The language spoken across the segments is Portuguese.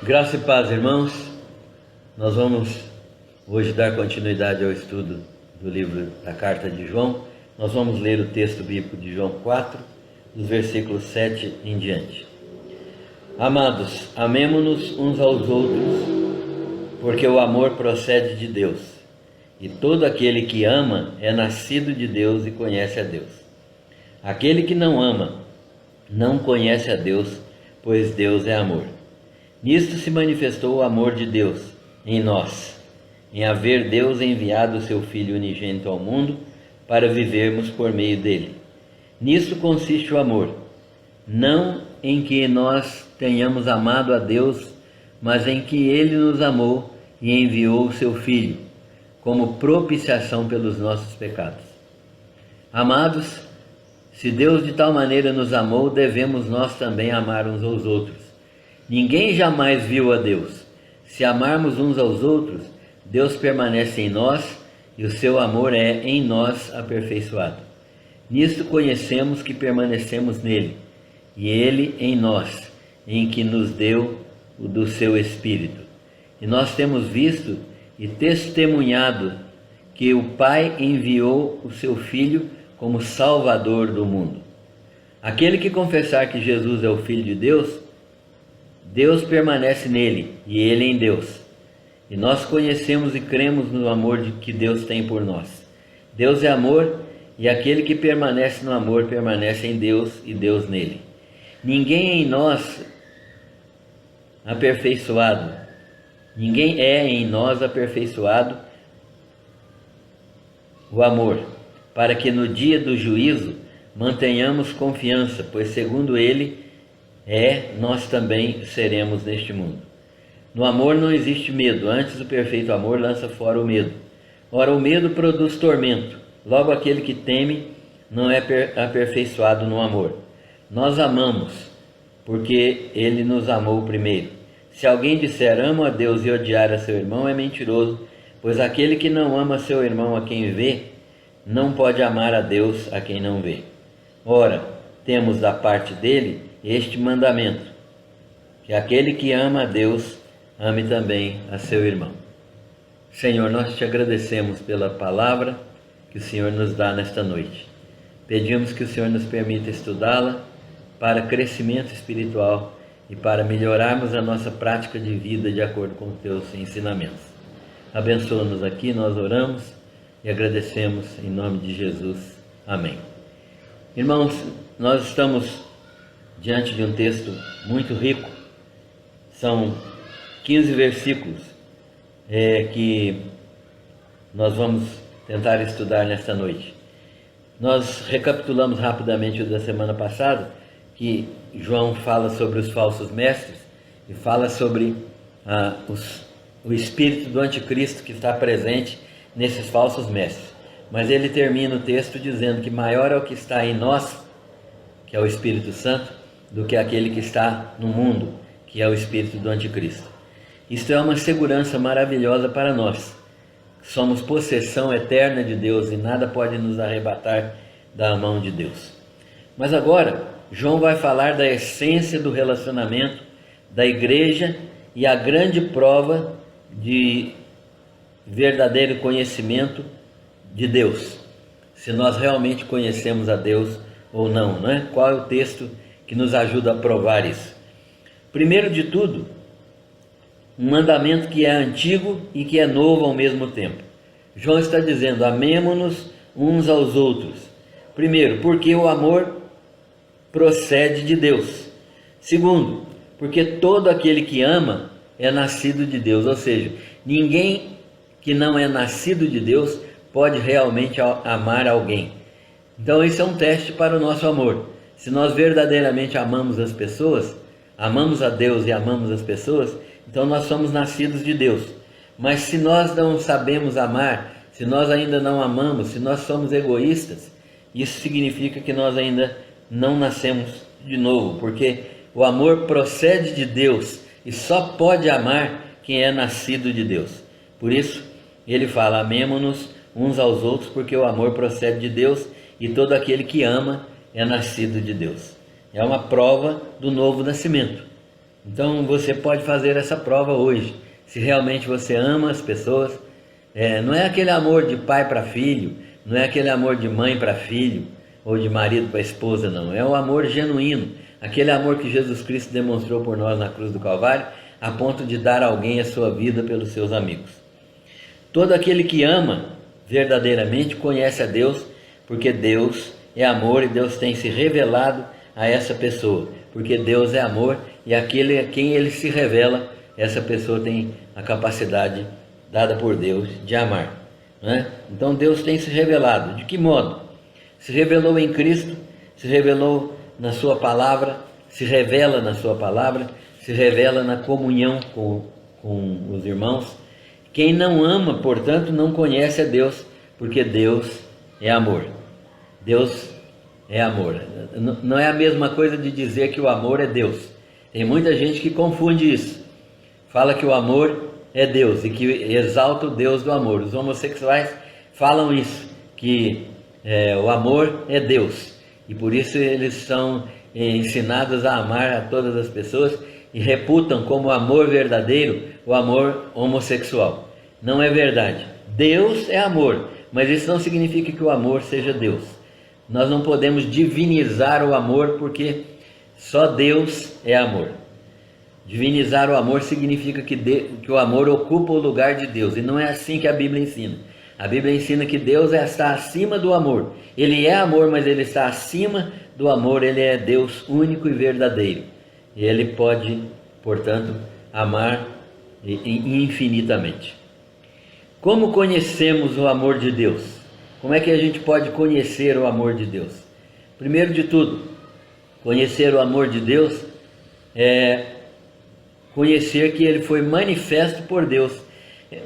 Graça e paz, irmãos. Nós vamos hoje dar continuidade ao estudo do livro da Carta de João. Nós vamos ler o texto bíblico de João 4, dos versículos 7 em diante. Amados, amemo-nos uns aos outros, porque o amor procede de Deus. E todo aquele que ama é nascido de Deus e conhece a Deus. Aquele que não ama não conhece a Deus, pois Deus é amor. Nisto se manifestou o amor de Deus em nós, em haver Deus enviado o seu Filho unigênito ao mundo para vivermos por meio dele. Nisto consiste o amor, não em que nós tenhamos amado a Deus, mas em que ele nos amou e enviou o seu Filho, como propiciação pelos nossos pecados. Amados, se Deus de tal maneira nos amou, devemos nós também amar uns aos outros. Ninguém jamais viu a Deus. Se amarmos uns aos outros, Deus permanece em nós e o seu amor é em nós aperfeiçoado. Nisto conhecemos que permanecemos nele, e ele em nós, em que nos deu o do seu Espírito. E nós temos visto e testemunhado que o Pai enviou o seu Filho como Salvador do mundo. Aquele que confessar que Jesus é o Filho de Deus, Deus permanece nele e ele em Deus. E nós conhecemos e cremos no amor que Deus tem por nós. Deus é amor, e aquele que permanece no amor permanece em Deus e Deus nele. Ninguém em nós aperfeiçoado, ninguém é em nós aperfeiçoado o amor, para que no dia do juízo mantenhamos confiança, pois segundo ele nós também seremos neste mundo. No amor não existe medo, antes o perfeito amor lança fora o medo. Ora, o medo produz tormento, logo aquele que teme não é aperfeiçoado no amor. Nós amamos, porque ele nos amou primeiro. Se alguém disser amo a Deus e odiar a seu irmão, é mentiroso, pois aquele que não ama seu irmão a quem vê, não pode amar a Deus a quem não vê. Ora, temos da parte dele este mandamento, que aquele que ama a Deus, ame também a seu irmão. Senhor, nós te agradecemos pela palavra que o Senhor nos dá nesta noite. Pedimos que o Senhor nos permita estudá-la para crescimento espiritual e para melhorarmos a nossa prática de vida de acordo com os teus ensinamentos. Abençoa-nos aqui, nós oramos e agradecemos em nome de Jesus. Amém. Irmãos, nós estamos diante de um texto muito rico. São 15 versículos que nós vamos tentar estudar nesta noite. Nós recapitulamos rapidamente o da semana passada, que João fala sobre os falsos mestres e fala sobre o espírito do anticristo que está presente nesses falsos mestres. Mas ele termina o texto dizendo que maior é o que está em nós, que é o Espírito Santo, do que aquele que está no mundo, que é o espírito do anticristo. Isto é uma segurança maravilhosa para nós. Somos possessão eterna de Deus e nada pode nos arrebatar da mão de Deus. Mas agora, João vai falar da essência do relacionamento da igreja e a grande prova de verdadeiro conhecimento de Deus. Se nós realmente conhecemos a Deus ou não, não é? Qual é o texto que nos ajuda a provar isso? Primeiro de tudo, um mandamento que é antigo e que é novo ao mesmo tempo. João está dizendo, amemo-nos uns aos outros. Primeiro, porque o amor procede de Deus. Segundo, porque todo aquele que ama é nascido de Deus. Ou seja, ninguém que não é nascido de Deus pode realmente amar alguém. Então esse é um teste para o nosso amor. Se nós verdadeiramente amamos as pessoas, amamos a Deus e amamos as pessoas, então nós somos nascidos de Deus. Mas se nós não sabemos amar, se nós ainda não amamos, se nós somos egoístas, isso significa que nós ainda não nascemos de novo, porque o amor procede de Deus e só pode amar quem é nascido de Deus. Por isso, ele fala, amemo-nos uns aos outros, porque o amor procede de Deus e todo aquele que ama é nascido de Deus. É uma prova do novo nascimento. Então você pode fazer essa prova hoje, se realmente você ama as pessoas. Não é aquele amor de pai para filho, não é aquele amor de mãe para filho, ou de marido para esposa, não. É o amor genuíno, aquele amor que Jesus Cristo demonstrou por nós na cruz do Calvário, a ponto de dar a alguém a sua vida pelos seus amigos. Todo aquele que ama verdadeiramente conhece a Deus, porque Deus é amor e Deus tem se revelado a essa pessoa, porque Deus é amor e aquele a quem Ele se revela, essa pessoa tem a capacidade dada por Deus de amar, né? Então Deus tem se revelado. De que modo? Se revelou em Cristo, se revelou na sua palavra, se revela na sua palavra, se revela na comunhão com os irmãos. Quem não ama, portanto, não conhece a Deus, porque Deus é amor. Deus é amor. Não é a mesma coisa de dizer que o amor é Deus. Tem muita gente que confunde isso. Fala que o amor é Deus e que exalta o Deus do amor. Os homossexuais falam isso, que o amor é Deus. E por isso eles são ensinados a amar a todas as pessoas e reputam como amor verdadeiro o amor homossexual. Não é verdade. Deus é amor, mas isso não significa que o amor seja Deus. Nós não podemos divinizar o amor, porque só Deus é amor. Divinizar o amor significa que o amor ocupa o lugar de Deus, e não é assim que a Bíblia ensina. A Bíblia ensina que Deus está acima do amor. Ele é amor, mas Ele está acima do amor. Ele é Deus único e verdadeiro. E Ele pode, portanto, amar infinitamente. Como conhecemos o amor de Deus? Como é que a gente pode conhecer o amor de Deus? Primeiro de tudo, conhecer o amor de Deus é conhecer que Ele foi manifesto por Deus.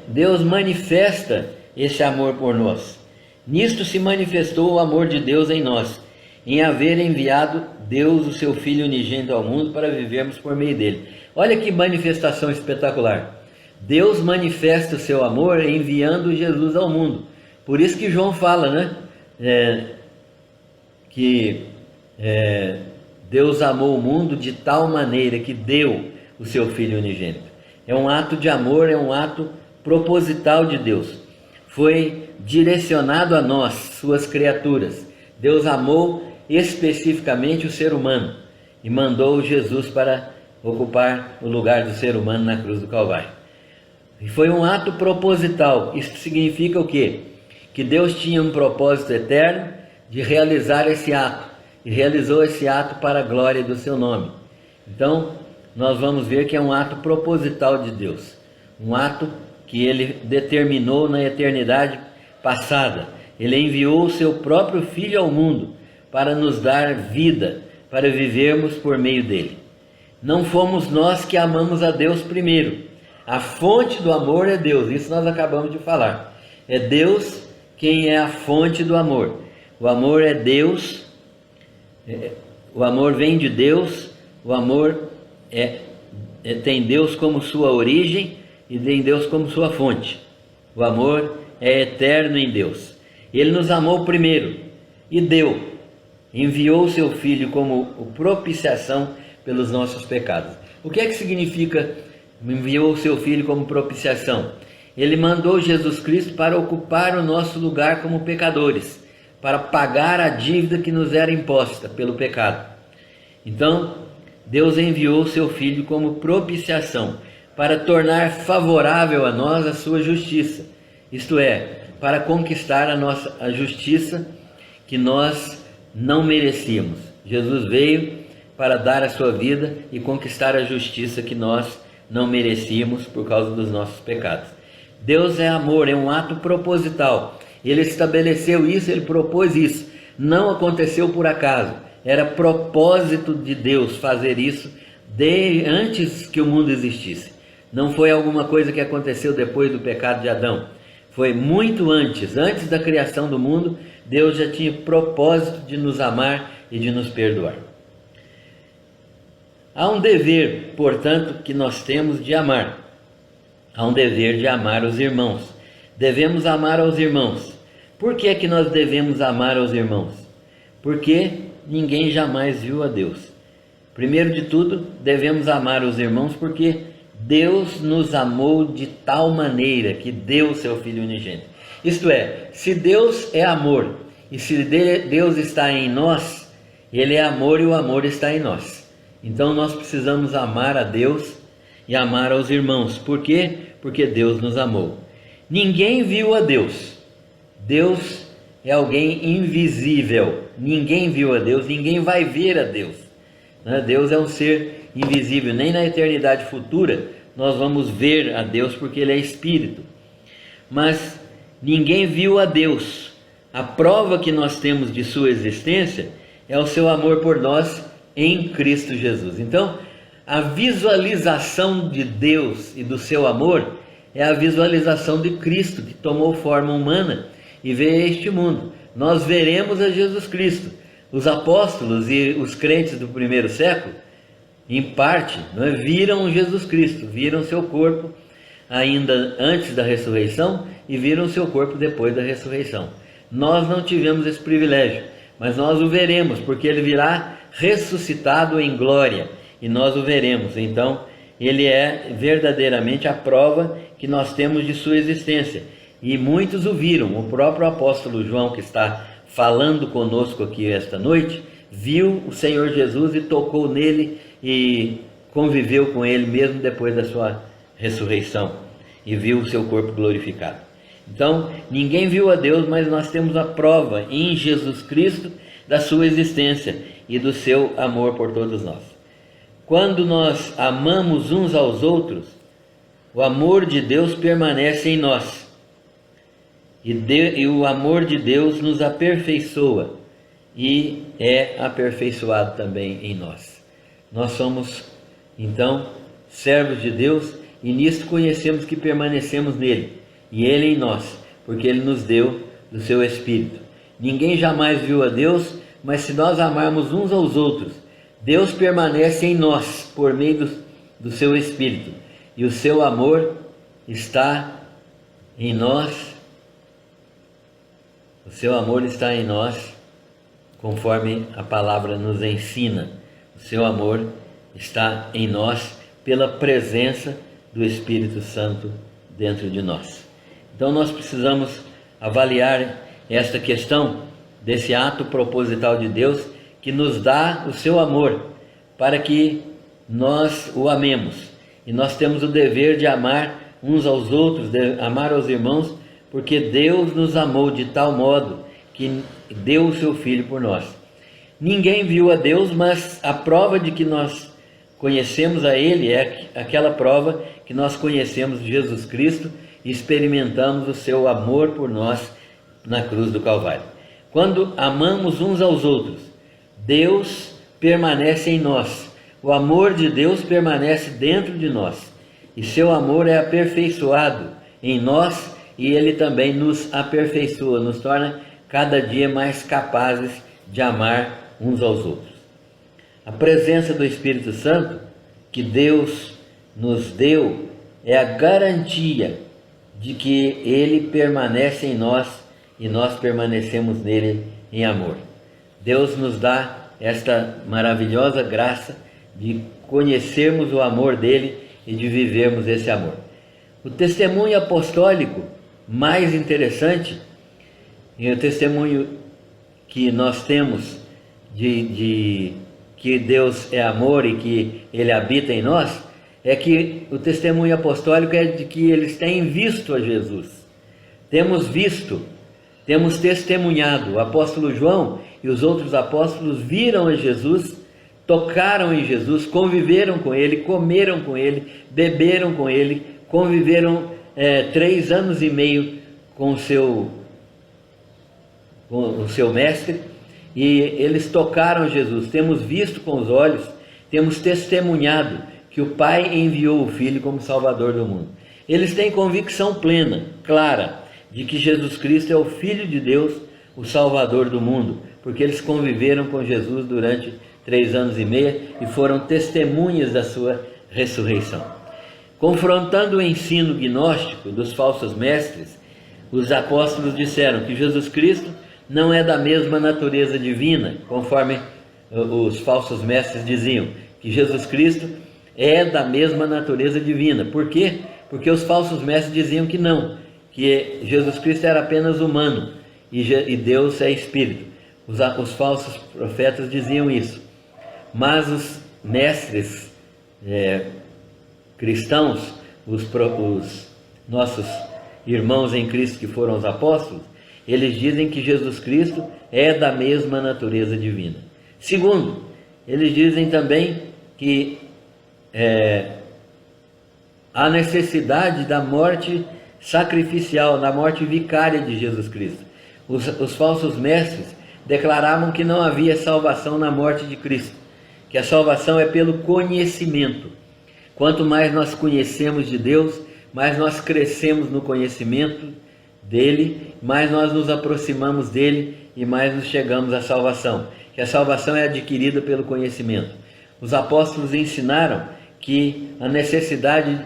Deus manifesta esse amor por nós. Nisto se manifestou o amor de Deus em nós, em haver enviado Deus o seu Filho unigênito ao mundo para vivermos por meio dele. Olha que manifestação espetacular. Deus manifesta o seu amor enviando Jesus ao mundo. Por isso que João fala, né? Deus amou o mundo de tal maneira que deu o seu Filho unigênito. É um ato de amor, é um ato proposital de Deus. Foi direcionado a nós, suas criaturas. Deus amou especificamente o ser humano e mandou Jesus para ocupar o lugar do ser humano na cruz do Calvário. E foi um ato proposital. Isso significa o quê? Que Deus tinha um propósito eterno de realizar esse ato, e realizou esse ato para a glória do seu nome. Então, nós vamos ver que é um ato proposital de Deus, um ato que Ele determinou na eternidade passada. Ele enviou o seu próprio Filho ao mundo para nos dar vida, para vivermos por meio dele. Não fomos nós que amamos a Deus primeiro. A fonte do amor é Deus, isso nós acabamos de falar. É Deus quem é a fonte do amor. O amor é Deus, o amor vem de Deus, o amor tem Deus como sua origem e tem Deus como sua fonte. O amor é eterno em Deus. Ele nos amou primeiro e enviou o seu Filho como propiciação pelos nossos pecados. O que é que significa enviou o seu Filho como propiciação? Ele mandou Jesus Cristo para ocupar o nosso lugar como pecadores, para pagar a dívida que nos era imposta pelo pecado. Então, Deus enviou o seu Filho como propiciação, para tornar favorável a nós a sua justiça, isto é, para conquistar a justiça que nós não merecíamos. Jesus veio para dar a sua vida e conquistar a justiça que nós não merecíamos por causa dos nossos pecados. Deus é amor, é um ato proposital. Ele estabeleceu isso, Ele propôs isso. Não aconteceu por acaso. Era propósito de Deus fazer isso antes que o mundo existisse. Não foi alguma coisa que aconteceu depois do pecado de Adão. Foi muito antes da criação do mundo. Deus já tinha propósito de nos amar e de nos perdoar. Há um dever, portanto, que nós temos de amar. Há um dever de amar os irmãos. Devemos amar aos irmãos. Por que é que nós devemos amar aos irmãos? Porque ninguém jamais viu a Deus. Primeiro de tudo, devemos amar os irmãos porque Deus nos amou de tal maneira que deu o seu Filho unigênito. Isto é, se Deus é amor e se Deus está em nós, Ele é amor e o amor está em nós. Então nós precisamos amar a Deus e amar aos irmãos. Por quê? Porque Deus nos amou. Ninguém viu a Deus. Deus é alguém invisível. Ninguém viu a Deus, ninguém vai ver a Deus. Deus é um ser invisível. Nem na eternidade futura nós vamos ver a Deus, porque Ele é Espírito. Mas ninguém viu a Deus. A prova que nós temos de sua existência é o seu amor por nós em Cristo Jesus. Então, a visualização de Deus e do seu amor é a visualização de Cristo, que tomou forma humana e veio a este mundo. Nós veremos a Jesus Cristo. Os apóstolos e os crentes do primeiro século, em parte, viram Jesus Cristo, viram seu corpo ainda antes da ressurreição e viram seu corpo depois da ressurreição. Nós não tivemos esse privilégio, mas nós o veremos, porque ele virá ressuscitado em glória, e nós o veremos. Então, ele é verdadeiramente a prova que nós temos de sua existência, e muitos o viram. O próprio apóstolo João, que está falando conosco aqui esta noite, viu o Senhor Jesus e tocou nele e conviveu com ele mesmo depois da sua ressurreição, e viu o seu corpo glorificado. Então, ninguém viu a Deus, mas nós temos a prova em Jesus Cristo da sua existência e do seu amor por todos nós. Quando nós amamos uns aos outros, o amor de Deus permanece em nós. E o amor de Deus nos aperfeiçoa e é aperfeiçoado também em nós. Nós somos, então, servos de Deus, e nisto conhecemos que permanecemos nele e ele em nós, porque ele nos deu do seu Espírito. Ninguém jamais viu a Deus, mas se nós amarmos uns aos outros, Deus permanece em nós por meio do seu Espírito, e o seu amor está em nós. O seu amor está em nós, conforme a palavra nos ensina. O seu amor está em nós pela presença do Espírito Santo dentro de nós. Então nós precisamos avaliar esta questão desse ato proposital de Deus, que nos dá o seu amor para que nós o amemos. E nós temos o dever de amar uns aos outros, de amar aos irmãos, porque Deus nos amou de tal modo que deu o seu Filho por nós. Ninguém viu a Deus, mas a prova de que nós conhecemos a Ele é aquela prova que nós conhecemos Jesus Cristo e experimentamos o seu amor por nós na cruz do Calvário. Quando amamos uns aos outros, Deus permanece em nós. O amor de Deus permanece dentro de nós. E seu amor é aperfeiçoado em nós, e ele também nos aperfeiçoa, nos torna cada dia mais capazes de amar uns aos outros. A presença do Espírito Santo que Deus nos deu é a garantia de que ele permanece em nós e nós permanecemos nele em amor. Deus nos dá esta maravilhosa graça de conhecermos o amor dele e de vivermos esse amor. O testemunho apostólico mais interessante, e o testemunho que nós temos de que Deus é amor e que ele habita em nós, é que o testemunho apostólico é de que eles têm visto a Jesus. Temos visto, temos testemunhado. O apóstolo João e os outros apóstolos viram a Jesus, tocaram em Jesus, conviveram com ele, comeram com ele, beberam com ele, conviveram 3 anos e meio com o seu mestre, e eles tocaram Jesus. Temos visto com os olhos, temos testemunhado que o Pai enviou o Filho como Salvador do mundo. Eles têm convicção plena, clara, de que Jesus Cristo é o Filho de Deus, o Salvador do mundo, porque eles conviveram com Jesus durante 3 anos e meio e foram testemunhas da sua ressurreição. Confrontando o ensino gnóstico dos falsos mestres, os apóstolos disseram que Jesus Cristo não é da mesma natureza divina, conforme os falsos mestres diziam que Jesus Cristo é da mesma natureza divina. Por quê? Porque os falsos mestres diziam que não, que Jesus Cristo era apenas humano e Deus é espírito. Os falsos profetas diziam isso. Mas os mestres cristãos, os nossos irmãos em Cristo que foram os apóstolos, eles dizem que Jesus Cristo é da mesma natureza divina. Segundo, eles dizem também que há necessidade da morte sacrificial, da morte vicária de Jesus Cristo. Os falsos mestres declaravam que não havia salvação na morte de Cristo, que a salvação é pelo conhecimento. Quanto mais nós conhecemos de Deus, mais nós crescemos no conhecimento dele, mais nós nos aproximamos dele e mais nos chegamos à salvação. Que a salvação é adquirida pelo conhecimento. Os apóstolos ensinaram que a necessidade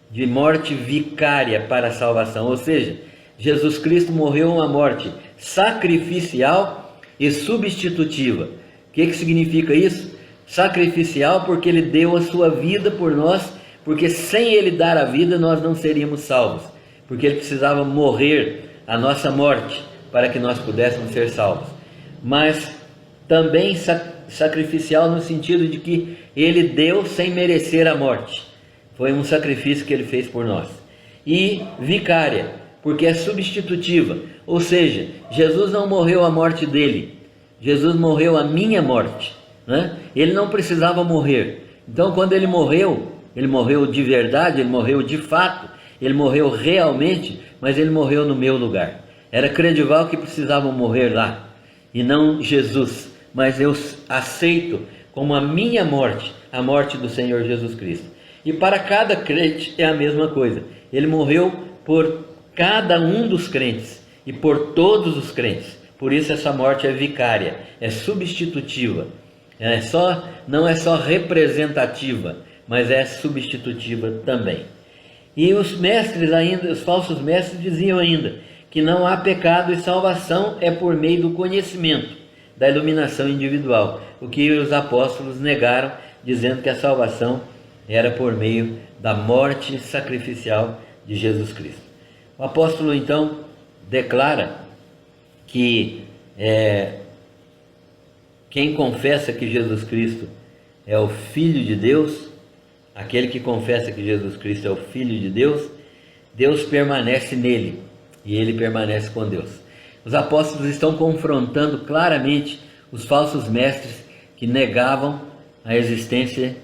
de morte vicária para a salvação, ou seja, Jesus Cristo morreu uma morte sacrificial e substitutiva. O que significa isso? Sacrificial porque ele deu a sua vida por nós, porque sem ele dar a vida nós não seríamos salvos, porque ele precisava morrer a nossa morte para que nós pudéssemos ser salvos. Mas também sacrificial no sentido de que ele deu sem merecer a morte. Foi um sacrifício que ele fez por nós. E vicária, porque é substitutiva, ou seja, Jesus não morreu a morte dele, Jesus morreu a minha morte, né? Ele não precisava morrer. Então quando ele morreu de verdade, ele morreu de fato, ele morreu realmente, mas ele morreu no meu lugar. Era Credival que precisava morrer lá, e não Jesus, mas eu aceito como a minha morte, a morte do Senhor Jesus Cristo. E para cada crente é a mesma coisa, ele morreu por cada um dos crentes e por todos os crentes. Por isso essa morte é vicária, é substitutiva, não é só representativa, mas é substitutiva também. E os mestres ainda, os falsos mestres diziam ainda que não há pecado e salvação é por meio do conhecimento, da iluminação individual, o que os apóstolos negaram, dizendo que a salvação era por meio da morte sacrificial de Jesus Cristo. O apóstolo então declara que quem confessa que Jesus Cristo é o Filho de Deus, aquele que confessa que Jesus Cristo é o Filho de Deus, Deus permanece nele e ele permanece com Deus. Os apóstolos estão confrontando claramente os falsos mestres que negavam a existência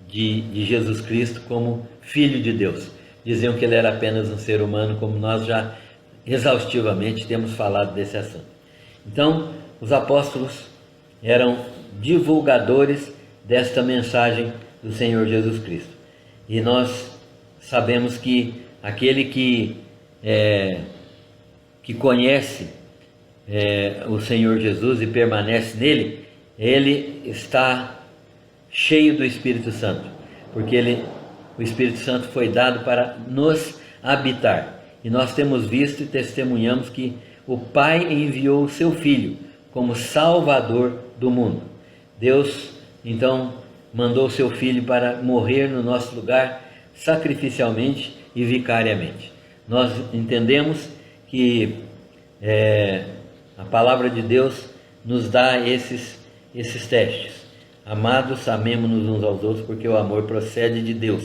de Jesus Cristo como Filho de Deus. Diziam que ele era apenas um ser humano, como nós já exaustivamente temos falado desse assunto. Então, os apóstolos eram divulgadores desta mensagem do Senhor Jesus Cristo. E nós sabemos que aquele que conhece o Senhor Jesus e permanece nele, ele está cheio do Espírito Santo, porque o Espírito Santo foi dado para nos habitar. E nós temos visto e testemunhamos que o Pai enviou o seu Filho como Salvador do mundo. Deus, então, mandou o seu Filho para morrer no nosso lugar sacrificialmente e vicariamente. Nós entendemos que a palavra de Deus nos dá esses testes. Amados, amemo-nos uns aos outros, porque o amor procede de Deus.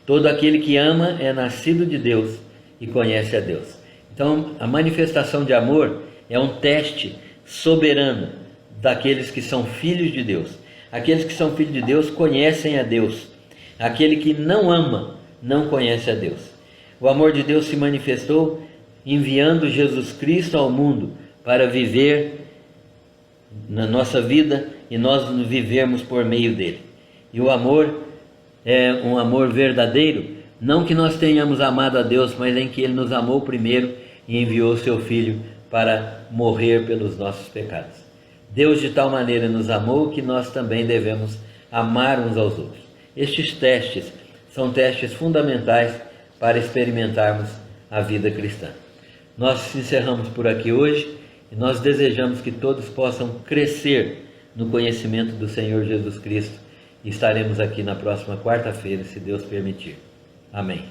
Todo aquele que ama é nascido de Deus e conhece a Deus. Então, a manifestação de amor é um teste soberano daqueles que são filhos de Deus. Aqueles que são filhos de Deus conhecem a Deus. Aquele que não ama não conhece a Deus. O amor de Deus se manifestou enviando Jesus Cristo ao mundo para viver na nossa vida e nós vivermos por meio dele. E o amor é um amor verdadeiro, não que nós tenhamos amado a Deus, mas em que ele nos amou primeiro e enviou o seu Filho para morrer pelos nossos pecados. Deus de tal maneira nos amou que nós também devemos amar uns aos outros. Estes testes são testes fundamentais para experimentarmos a vida cristã. Nós encerramos por aqui hoje e nós desejamos que todos possam crescer no conhecimento do Senhor Jesus Cristo. E estaremos aqui na próxima quarta-feira, se Deus permitir. Amém.